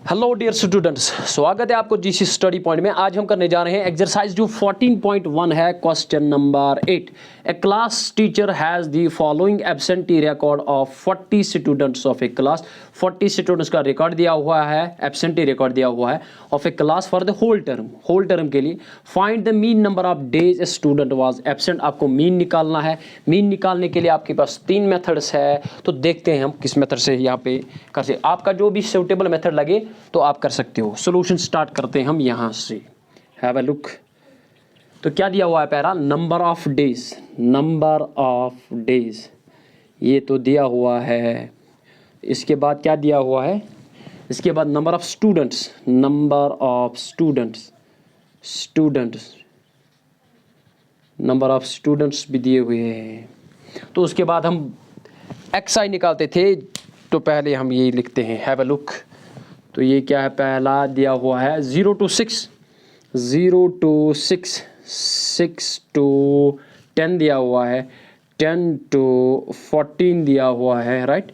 Hello dear students, स्वागत है आपको जीसी स्टडी पॉइंट में। आज हम करने जा रहे हैं एक्सरसाइज जो 14.1 है, question number 8। A class teacher has the following absentee record of 40 students of a class. 40 students का रिकॉर्ड दिया हुआ है, एब्सेंटी रिकॉर्ड दिया हुआ है of a class for the whole term के लिए। Find the mean number of days a student was absent. आपको मीन निकालना है। मीन निकालने के लिए आपके पास 3 मेथड्स है, तो देखते हैं हम किस मेथड से यहाँ पे कर सकते। आपका जो भी सूटेबल मेथड लगे तो आप कर सकते हो। सॉल्यूशन स्टार्ट करते हैं हम यहाँ से। Have a look. तो क्या दिया हुआ है पहला, number of days. Number of days ये तो दिया हुआ है। इसके बाद क्या दिया हुआ है, इसके बाद number of students. Number of students number of students भी दिए हुए हैं। तो उसके बाद हम XI निकालते थे, तो पहले हम ये लिखते हैं। Have a look. तो ये क्या है, पहला दिया हुआ है 0 to 6, 0 to 6, 6 to 10 दिया हुआ है, 10 to 14 दिया हुआ है, राइट।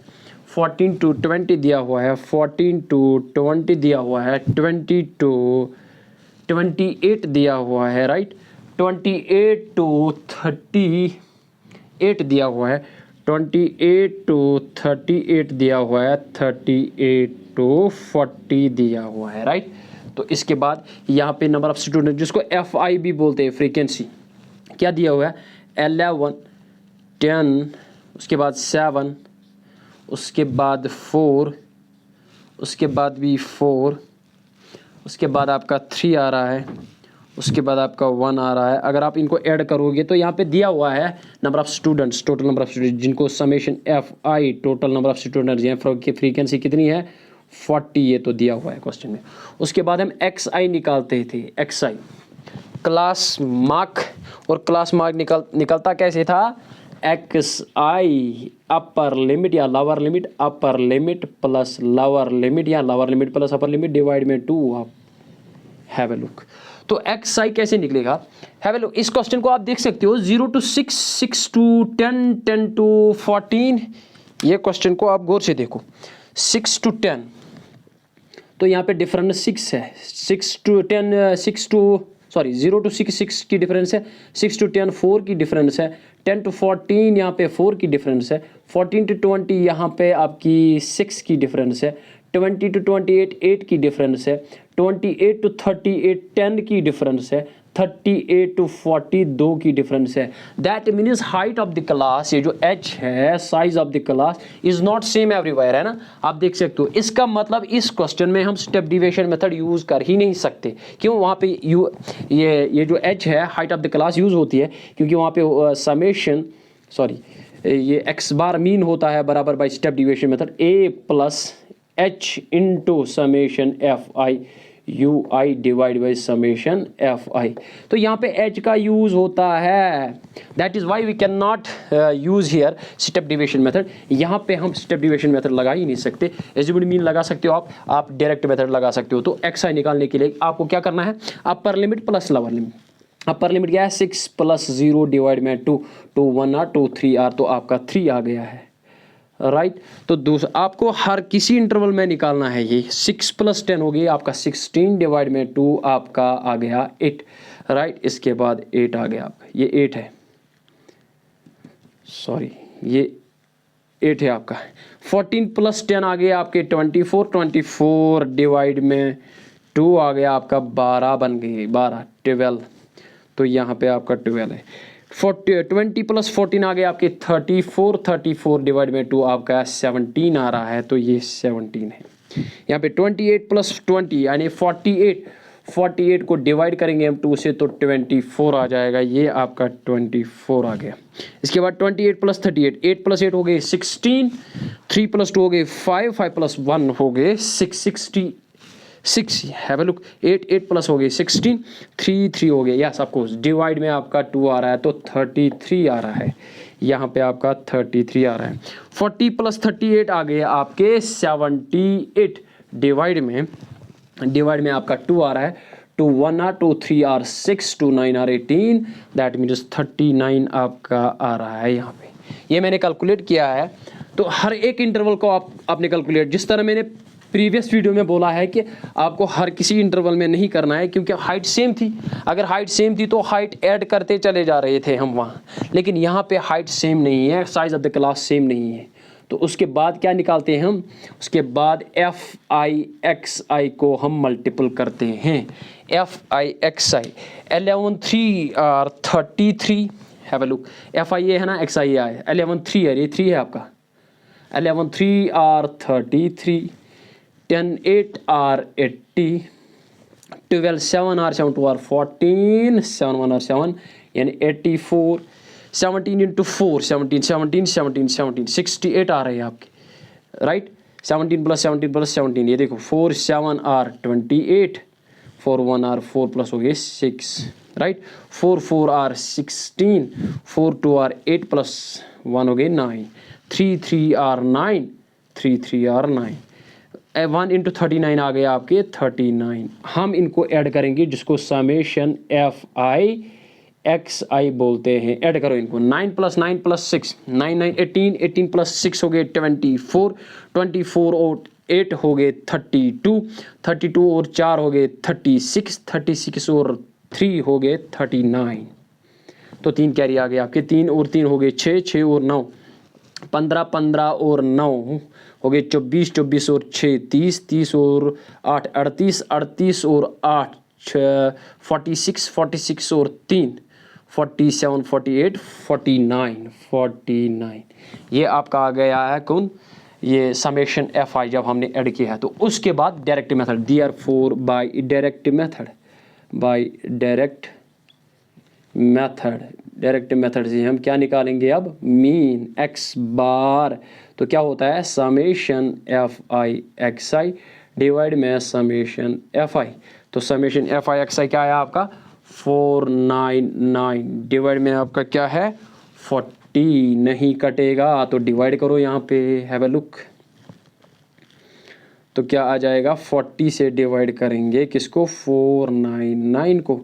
14 to 20 दिया हुआ है, 14 to 20 दिया हुआ है, 20 to 28 दिया हुआ है, राइट। 28 to 38 दिया हुआ है, 28 to 38 दिया हुआ है, 38 to 40 दिया हुआ है, राइट। तो इसके बाद यहाँ पे नंबर ऑफ स्टूडेंट, जिसको FI भी बोलते हैं, फ्रीक्वेंसी, क्या दिया हुआ है, 11, 10, उसके बाद 7, उसके बाद 4, उसके बाद भी 4, उसके बाद आपका 3 आ रहा है, उसके बाद आपका 1 आ रहा है। अगर आप इनको ऐड करोगे तो यहाँ पे दिया हुआ है number of students, total number of students, जिनको summation FI, total number of students यहाँ की फ्रीक्वेंसी कितनी है, 40, ये तो दिया हुआ है क्वेश्चन में। उसके बाद हम XI निकालते थे। XI क्लास मार्क, और क्लास मार्क निकलता कैसे था, XI अपर लिमिट या lower limit, upper limit plus lower limit या lower limit plus upper limit divide में 2। आप हैव अ लुक। तो XI कैसे निकलेगा, हैव अ लुक। इस क्वेश्चन को आप देख सकते हो, 0 to 6, 6 to 10, 10 to 14। ये क्वेश्चन को आप गौर से देखो, 6 to 10, तो यहाँ पे डिफरेंस 6 है। 0 to 6 6 की डिफरेंस है, 6 to 10 4 की डिफरेंस है, 10 to 14 यहाँ पे 4 की डिफरेंस है, 14 to 20 यहाँ पे आपकी 6 की डिफरेंस है, 20 to 28 8 की डिफरेंस है, 28 to 38 10 की डिफरेंस है, 38 to 40 2 की डिफरेंस है। That means height of the class, ये जो H है, size of the class is not same everywhere, है ना। आप देख सकते हो। इसका मतलब इस क्वेश्चन में हम स्टेप डिविएशन मेथड यूज कर ही नहीं सकते। क्यों, वहाँ पे ये जो H है, height of the class use होती है, क्योंकि वहाँ पे समेशन ये x बार मीन होता है बराबर by step deviation method A plus H into summation FI UI divide by summation FI। तो यहाँ पे H का यूज होता है, that is why we can not use here step deviation method. यहाँ पे हम स्टेप डिविएशन मेथड लगा ही नहीं सकते। एज्यूम्ड मीन लगा सकते हो आप डायरेक्ट मेथड लगा सकते हो। तो XI निकालने के लिए आपको क्या करना है, अपर limit plus lower limit. Upper limit क्या है, 6 + 0 डिवाइड में 2, 2 1 R 2 3 R, तो आपका 3 आ गया है, राइट। तो दूसरा आपको हर किसी इंटरवल में निकालना है। ये 6 + 10 हो गई आपका 16 डिवाइड में 2, आपका आ गया 8, राइट। इसके बाद 8 आ गया आपका, ये 8 है, सॉरी ये 8 है आपका। 14 + 10 आ गया आपके 24, 24 डिवाइड में 2 आ गया आपका 12 बन गई, 12 12, तो यहाँ पे आपका 12 है। 20 + 14 आ गया आपके 34, 34 डिवाइड में 2 आपका 17 आ रहा है, तो ये 17 है। यहाँ पे 28 + 20 यानी 48, 48 को डिवाइड करेंगे हम 2 से, तो 24 आ जाएगा, ये आपका 24 आ गया। इसके बाद 28 + 38, 8 + 8 हो गए 16, 3 + 2 हो गए 5, 5 + 1 हो गए 6, 66। Have a look. 8 8 प्लस हो गए 16, 3 3 हो गए, यस ऑफ कोर्स। डिवाइड में आपका 2 आ रहा है, तो 33 आ रहा है, यहाँ पे आपका 33 आ रहा है। 40 + 38 आ गए आपके 78, डिवाइड में आपका 2 आ रहा है, 2 1 R 2 3 R 6 2 9 R 18, that means 39 आपका आ रहा है यहाँ पे। ये मैंने कैलकुलेट किया है। तो हर एक इंटरवल को आपने कैलकुलेट, जिस तरह मैंने प्रीवियस वीडियो में बोला है कि आपको हर किसी इंटरवल में नहीं करना है, क्योंकि हाइट सेम थी। अगर हाइट सेम थी तो हाइट ऐड करते चले जा रहे थे हम वहाँ, लेकिन यहाँ पे हाइट सेम नहीं है, size of the class same नहीं है। तो उसके बाद क्या निकालते हैं हम, उसके बाद एफ आई एक्स आई को हम मल्टीपल करते हैं। F I X I 11 3 are 33, have a look. F I A है ना, एक्स आई आई 11 3 है, ये 3 है आपका। 11 3 are 33, 10 8 are 80, 12 7 are 7 2 are 14, 7 1 are 7 यानी 84, 17 इंटू 4 17 17 17 17 68 आ रहे हैं आपके, राइट। 17 प्लस 17 ये देखो 4 7 आर 28, 4 1 आर 4 प्लस हो गए 6, राइट। 4 4 आर 16, 4 2 आर 8 प्लस 1 हो गए 9, 3 3 आर 9, 3 3 आर 9, 1 इंटू 39 आ गया आपके 39। हम इनको ऐड करेंगे जिसको समेशन एफ आई एक्स आई बोलते हैं। ऐड करो इनको, 9 प्लस 9 प्लस 6 9 9 18, 18 प्लस 6 हो गए 24, 24 और 8 हो गए 32, 32 और 4 हो गए 36, 36 और 3 हो गए 39। तो 3 कैरी आ गए आपके, 3 और 3 हो गए 6, 6 और 9 15, 15 और 9 हो गए 24, 24 और 6 30, 30 और 8 38, 38 और 8 46, 46 और 3 47, 48, 49, 49। ये आपका आ गया है कौन, ये समेशन एफ आई जब हमने ऐड किया है। तो उसके बाद direct method, therefore by direct method, by direct method से हम क्या निकालेंगे अब, मीन एक्स बार। तो क्या होता है, summation F I X I divide में समेशन एफ आई। तो समेशन एफ आई एक्स आई क्या है आपका 499 डिवाइड में आपका क्या है 40, नहीं कटेगा तो डिवाइड करो यहाँ पे, हैव अ लुक। तो क्या आ जाएगा 40 से डिवाइड करेंगे किसको 499 को,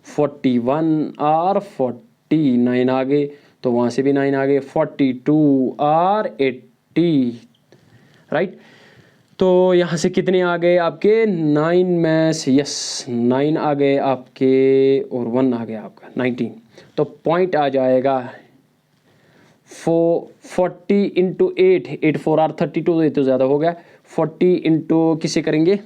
41 आर 49 आ गए, तो वहाँ से भी 9 आ गए, 42 आर 80, राइट। तो यहाँ से कितने आ गए आपके 9 में से, यस 9 आ गए आपके और 1 आ गया आपका 19। तो पॉइंट आ जाएगा 40 इंटू 8, 8 4 आर 32, ये तो ज़्यादा हो गया। 40 इंटू किसे करेंगे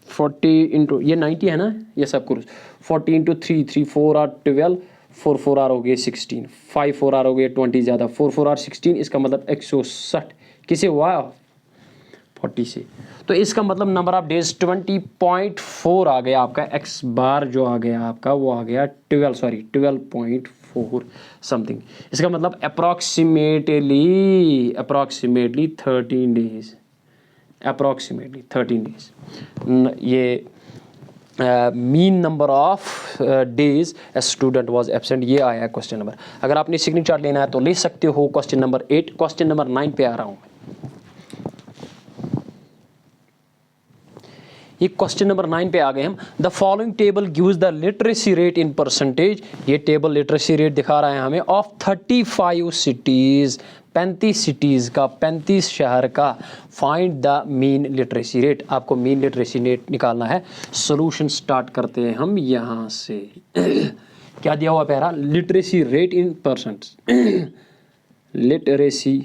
40 इंटू ये 90 है ना, ये सब कुछ 40 इंटू 3 3 4 आर 12, 4 4 आर हो गए 16, 5 4 आर हो गए 20 ज़्यादा, 4 4 आर 16, इसका मतलब 160 किसे हुआ 40 से। तो इसका मतलब नंबर ऑफ डेज 20.4 आ गया आपका, एक्स बार जो आ गया आपका वो आ गया 12.4 समथिंग। इसका मतलब अप्रॉक्सीमेटली 13 डेज, अप्रॉक्सीमेटली 13 डेज। ये mean number of days a student was absent, ये आया है क्वेश्चन नंबर। अगर आपने सिग्नेचर चार्ट लेना है तो ले सकते हो। क्वेश्चन नंबर 8, क्वेश्चन नंबर 9 पे आ रहा हूँ मैं। ये क्वेश्चन नंबर 9 पे आ गए हम। The following table gives the literacy rate in percentage, ये टेबल लिटरेसी रेट दिखा रहा है हमें ऑफ 35 सिटीज़, 35 सिटीज़ का, 35 शहर का। Find the mean literacy rate, आपको मीन लिटरेसी रेट निकालना है। सोल्यूशन स्टार्ट करते हैं हम यहाँ से। क्या दिया हुआ पहला, literacy rate in percent, literacy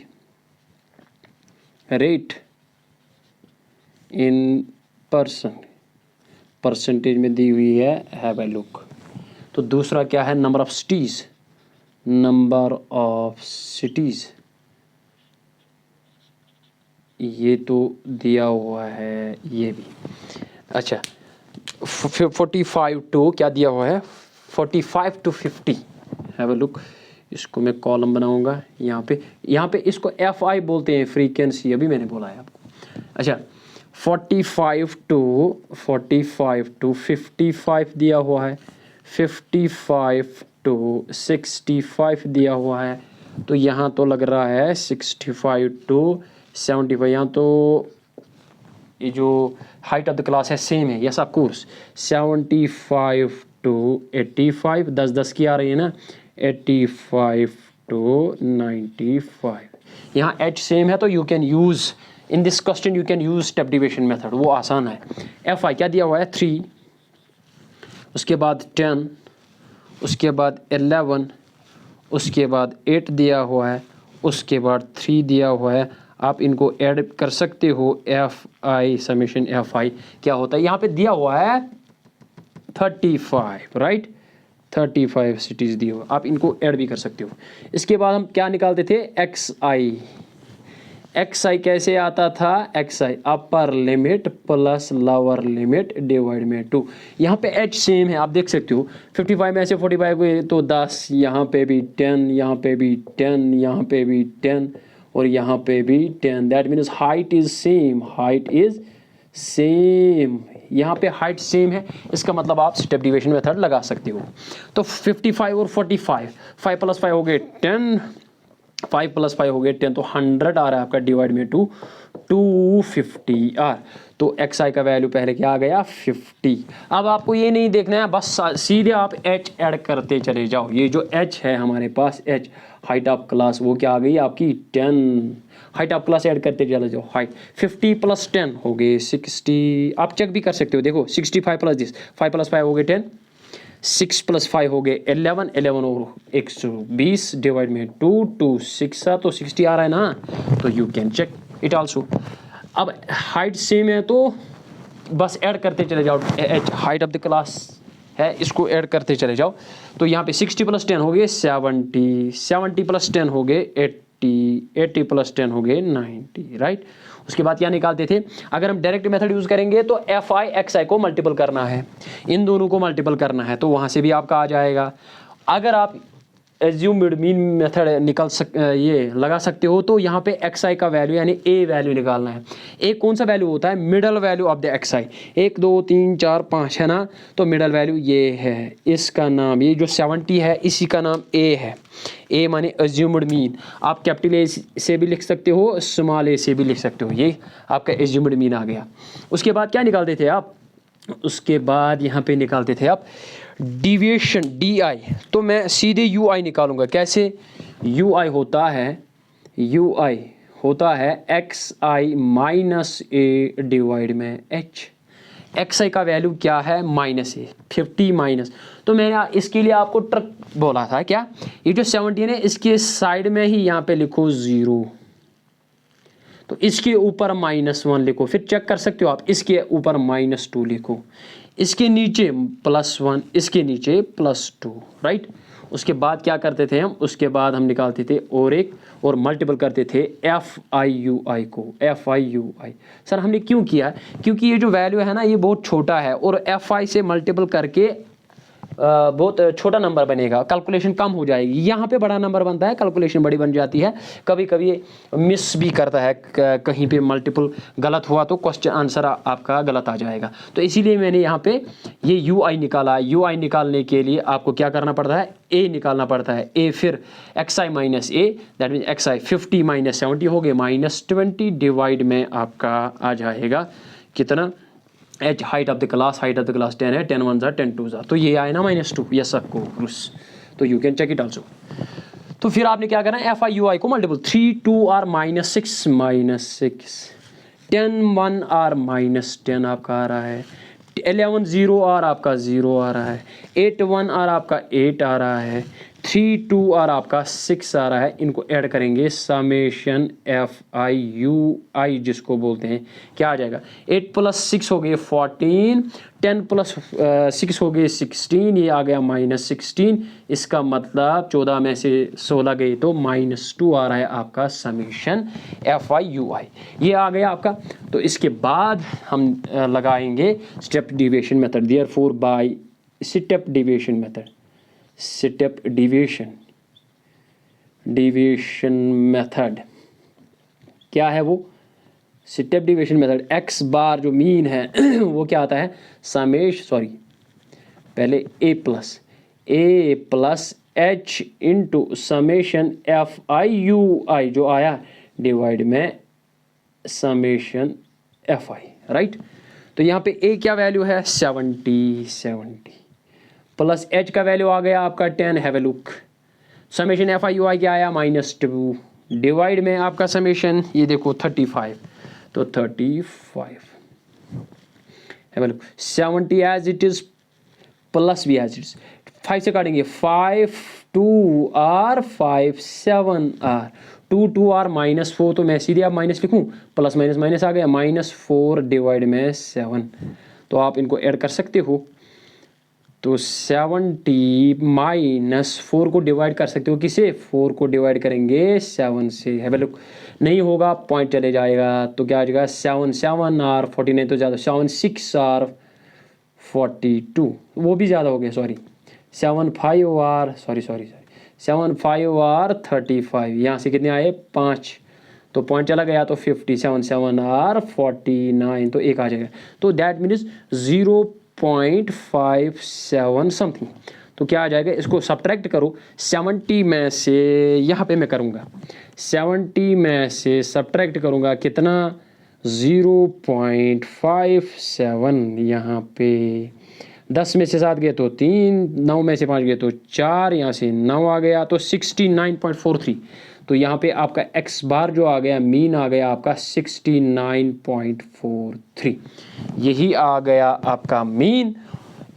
rate in percentage में दी हुई है, हैव अ लुक। तो दूसरा क्या है, number of cities, number of cities, ये तो दिया हुआ है ये भी। अच्छा 45 टू क्या दिया हुआ है 45 to 50, हैव अ लुक। इसको मैं कॉलम बनाऊंगा यहाँ पे इसको एफ आई बोलते हैं, फ्रीक्वेंसी, अभी मैंने बोला है आपको। अच्छा 45 to 55 दिया हुआ है, 55 to 65 दिया हुआ है। तो यहाँ तो लग रहा है 65 to 75, यहाँ तो ये जो हाइट ऑफ द क्लास है सेम है, यस ऑफ कोर्स। 75 to 85, 10 की आ रही है ना, 85 to 95। यहाँ एच सेम है तो you can use in this question you can use step division method, वो आसान है। एफ आई क्या दिया हुआ है 3, उसके बाद 10, उसके बाद 11, उसके बाद 8 दिया हुआ है, उसके बाद 3 दिया हुआ है। आप इनको ऐड कर सकते हो, एफ आई समेशन एफ आई क्या होता है, यहाँ पे दिया हुआ है 35, राइट, 35 सिटीज़ दी हुआ, आप इनको ऐड भी कर सकते हो। इसके बाद हम क्या निकालते थे, एक्स आई। एक्स आई कैसे आता था, X I upper limit plus lower limit divide में 2। यहाँ पे एच सेम है, आप देख सकते हो 55 में से 45 गए तो 10, यहाँ पे भी 10, यहाँ पे भी 10, यहाँ पे भी 10 और यहाँ पे भी 10। That means height is same, height is same, यहाँ पे हाइट सेम है, इसका मतलब आप स्टेप डिविजन मेथड लगा सकते हो। तो 55 और 45, 5 + 5 हो गए 10, 5 + 5 हो गए 10, तो 100 आ रहा है आपका डिवाइड में 2, 250 आर। तो एक्स आई का वैल्यू पहले क्या आ गया 50। अब आपको ये नहीं देखना है, बस सीधे आप एच ऐड करते चले जाओ। ये जो एच है हमारे पास, एच हाइट ऑफ क्लास, वो क्या आ गई आपकी 10, हाइट ऑफ क्लास ऐड करते चले जाओ। हाइट 50 + 10 हो गए 60, आप चेक भी कर सकते हो, देखो 65 + दिस, 5 + 5 हो गए 10, 6 + 5 हो गए 11, 11 और 120 डिवाइड में 2, 2 6 तो 60 आ रहा है ना, तो you can check it also. अब हाइट सेम है तो बस ऐड करते चले जाओ, each height of the class है, इसको ऐड करते चले जाओ। तो यहाँ पे 60 + 10 हो गए 70, 70 + 10 हो गए 80, 80 + 10 हो गए 90, राइट। उसके बाद क्या निकालते थे, अगर हम डायरेक्ट मेथड यूज़ करेंगे तो एफ आई एक्स आई को मल्टीपल करना है, इन दोनों को मल्टीपल करना है, तो वहाँ से भी आपका आ जाएगा। अगर आप एज्यूम्ड मीन मेथड ये लगा सकते हो, तो यहाँ पे एक्स आई का वैल्यू यानी ए वैल्यू निकालना है। ए कौन सा वैल्यू होता है, middle value of the x आई, 1 2 3 4 5 है ना, तो मिडल वैल्यू ये है, इसका नाम, ये जो 70 है इसी का नाम ए है। ए माने एज्यूम्ड मीन, आप कैपिटल ए से भी लिख सकते हो, स्मॉल ए से भी लिख सकते हो, ये आपका एज्यूम्ड मीन आ गया। उसके बाद क्या निकालते थे आप, उसके बाद यहाँ पे निकालते थे आप डिविएशन डी आई, तो मैं सीधे यू आई निकालूंगा। कैसे, यू आई होता है एक्स आई माइनस ए डिवाइड में एच। एक्स आई का वैल्यू क्या है -a, 50 माइनस, तो मैंने इसके लिए आपको ट्रिक बोला था क्या, ये जो 17 है इसके साइड में ही यहाँ पे लिखो 0, तो इसके ऊपर -1 लिखो, फिर चेक कर सकते हो आप, इसके ऊपर -2 लिखो, इसके नीचे +1, इसके नीचे +2, राइट। उसके बाद क्या करते थे हम, उसके बाद हम निकालते थे और मल्टीपल करते थे एफ आई यू आई को, F I U I. Sir हमने क्यों किया, क्योंकि ये जो वैल्यू है ना ये बहुत छोटा है, और एफ आई से मल्टीपल करके बहुत छोटा नंबर बनेगा, कैलकुलेशन कम हो जाएगी। यहाँ पे बड़ा नंबर बनता है, कैलकुलेशन बड़ी बन जाती है, कभी कभी मिस भी करता है, कहीं पे मल्टीपल गलत हुआ तो क्वेश्चन आंसर आपका गलत आ जाएगा। तो इसीलिए मैंने यहाँ पे ये यू आई निकाला। यू आई निकालने के लिए आपको क्या करना पड़ता है, ए निकालना पड़ता है, ए फिर x I minus A, that mean x I 50 minus 70 हो गए -20 डिवाइड में आपका आ जाएगा कितना, H height of the class 10 है, 10 1 10 2, तो ये आए ना -2, यस सबको क्रूस, तो you can check it also. तो फिर आपने क्या करना है, एफ आई यू आई को मल्टीपल, 3 2 आर -6, 10 1 आर -10 आपका आ रहा है, 11 0 आर आपका 0 आ रहा है, 8 1 आर आपका 8 आ रहा है, 3 2 आर आपका 6 आ रहा है। इनको ऐड करेंगे, समेशन एफ आई यू आई जिसको बोलते हैं, क्या आ जाएगा, 8 + 6 हो गए 14, 10 + 6 हो गए 16, ये आ गया -16, इसका मतलब 14 में से 16 गए तो -2 आ रहा है आपका summation F I U I, ये आ गया आपका। तो इसके बाद हम लगाएंगे step deviation method, therefore by step deviation method, step deviation method क्या है, वो step deviation method, X bar जो मीन है वो क्या आता है, पहले A plus H into summation F I U I जो आया डिवाइड में समेशन एफ आई, राइट। तो यहाँ पे ए क्या वैल्यू है 70 प्लस एच का वैल्यू आ गया आपका 10, have a look, summation F I U I क्या आया -2 डिवाइड में आपका समेशन ये देखो 35, तो 35 है। 70 एज इट इज़ प्लस भी एज इट इज़ 5 से काटेंगे 5 2 R 5 7 R 2 R -4 तो मैं सीधे आप माइनस लिखूँ प्लस माइनस माइनस आ गया -4 डिवाइड में 7 तो आप इनको ऐड कर सकते हो। तो 70 -4 को डिवाइड कर सकते हो किसे 4 को डिवाइड करेंगे 7 से है भाई। नहीं होगा पॉइंट चले जाएगा तो क्या आ जाएगा 7 7 R 49 तो ज़्यादा 7 6 R 42 वो भी ज़्यादा हो गया सॉरी 7 5 R सॉरी 7 5 R 35 यहाँ से कितने आए 5 तो पॉइंट चला गया तो 57 7 R 49 तो एक आ जाएगा तो दैट मीन्स 0.57 समथिंग। तो क्या आ जाएगा इसको सब्ट्रैक्ट करो 70 में से यहाँ पे मैं करूँगा 70 में से सब्ट्रैक्ट करूँगा कितना 0.57 यहाँ पे 10 में से 7 गए तो 3 9 में से 5 गए तो 4 यहाँ से 9 आ गया तो 69.43 तो यहाँ पे आपका x बार जो आ गया मीन आ गया आपका 69.43 यही आ गया आपका mean.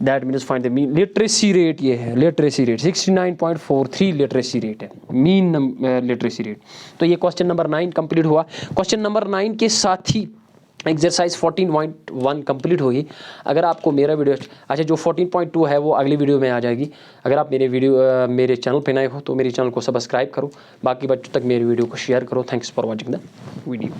That means find the mean. Literacy rate ये है लिटरेसी रेट 69.43 लिटरेसी रेट है मीन लिटरेसी रेट। तो ये क्वेश्चन नंबर 9 कंप्लीट हुआ। क्वेश्चन नंबर 9 के साथ ही एक्सरसाइज 14.1 कंप्लीट होगी। अगर आपको मेरा वीडियो अच्छा जो 14.2 है वो अगली वीडियो में आ जाएगी। अगर आप मेरे चैनल पे नए हो तो मेरे चैनल को सब्सक्राइब करो, बाकी बच्चों तक मेरी वीडियो को शेयर करो। Thanks for watching the video.